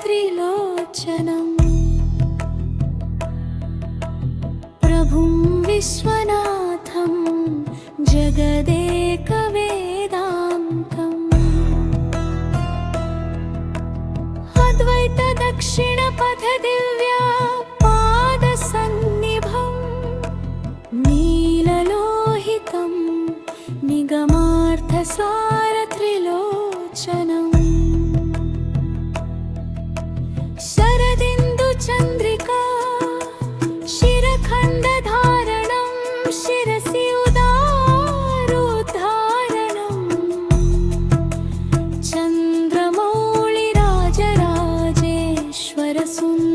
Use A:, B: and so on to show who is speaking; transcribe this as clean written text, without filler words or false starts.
A: त्रिलोचनम् प्रभुं विश्वनाथं जगदेकवेदान्तम् अद्वैत दक्षिणपथ दिव्या पादसन्निभं नीललोहितं निगमार्थसार त्रिलोचनम् शरदिन्दु चन्द्रिका शिरखण्डधारणं शिरसि उदारोद्धारणं चन्द्रमौळिराजराजेश्वर सुन्दरम्